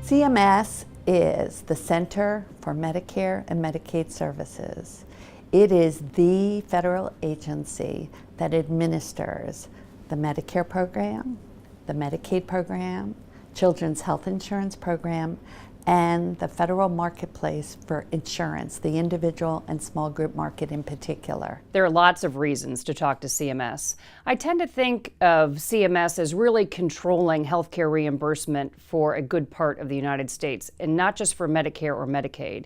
CMS is the Center for Medicare and Medicaid Services. It is the federal agency that administers the Medicare program, the Medicaid program, Children's Health Insurance Program, and the federal marketplace for insurance, the individual and small group market in particular. There are lots of reasons to talk to CMS. I tend to think of CMS as really controlling healthcare reimbursement for a good part of the United States, and not just for Medicare or Medicaid.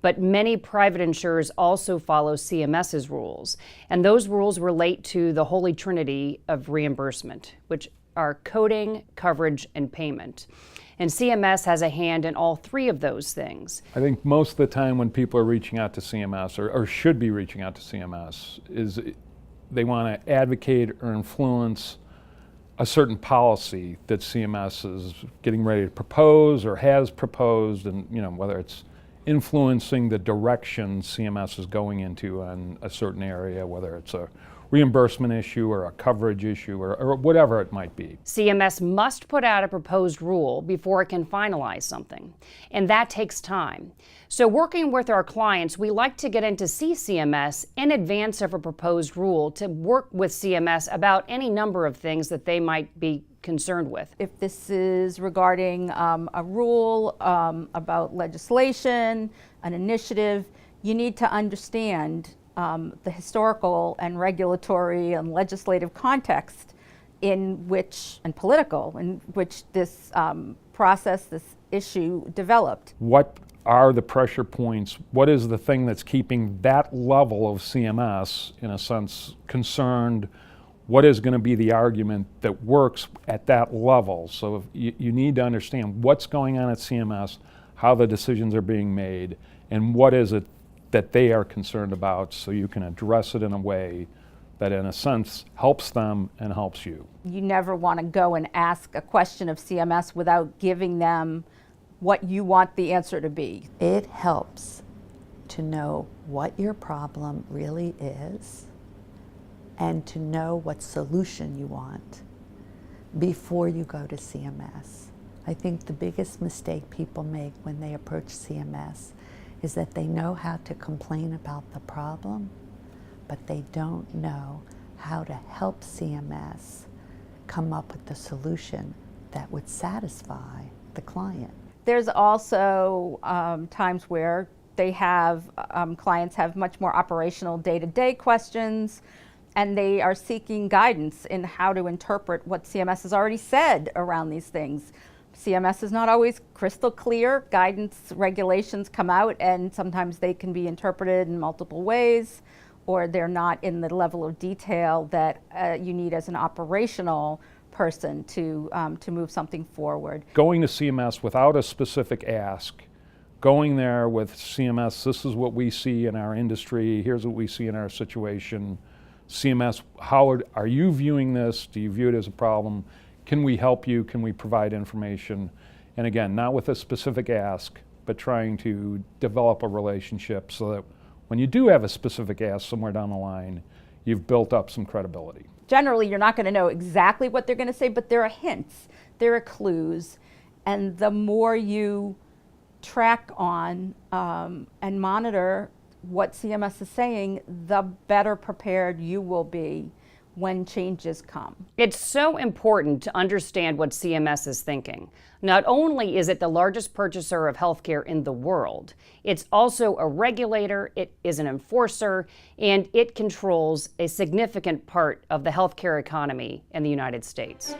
But many private insurers also follow CMS's rules, and those rules relate to the holy trinity of reimbursement, which are coding, coverage, and payment. And CMS has a hand in all three of those things. I think most of the time when people are reaching out to CMS, or should be reaching out to CMS, is they want to advocate or influence a certain policy that CMS is getting ready to propose or has proposed, and whether it's influencing the direction CMS is going into on a certain area, whether it's a reimbursement issue or a coverage issue or whatever it might be. CMS must put out a proposed rule before it can finalize something, and that takes time. So working with our clients, we like to get in to see CMS in advance of a proposed rule to work with CMS about any number of things that they might be concerned with. If this is regarding a rule about legislation, an initiative, you need to understand the historical and regulatory and legislative context and political in which this process, this issue developed. What are the pressure points? What is the thing that's keeping that level of CMS, in a sense, concerned? What is going to be the argument that works at that level? So if you need to understand what's going on at CMS, how the decisions are being made, and what is it that they are concerned about, so you can address it in a way that, in a sense, helps them and helps you. You never want to go and ask a question of CMS without giving them what you want the answer to be. It helps to know what your problem really is and to know what solution you want before you go to CMS. I think the biggest mistake people make when they approach CMS is that they know how to complain about the problem, but they don't know how to help CMS come up with the solution that would satisfy the client. There's also times where they have, clients have much more operational day-to-day questions, and they are seeking guidance in how to interpret what CMS has already said around these things. CMS is not always crystal clear. Guidance regulations come out and sometimes they can be interpreted in multiple ways, or they're not in the level of detail that you need as an operational person to move something forward. Going to CMS without a specific ask, going there with CMS, this is what we see in our industry, here's what we see in our situation. CMS, how are you viewing this? Do you view it as a problem? Can we help you? Can we provide information? And again, not with a specific ask, but trying to develop a relationship so that when you do have a specific ask somewhere down the line, you've built up some credibility. Generally, you're not going to know exactly what they're going to say, but there are hints, there are clues, and the more you track on and monitor what CMS is saying, the better prepared you will be when changes come. It's so important to understand what CMS is thinking. Not only is it the largest purchaser of healthcare in the world, it's also a regulator, it is an enforcer, and it controls a significant part of the healthcare economy in the United States.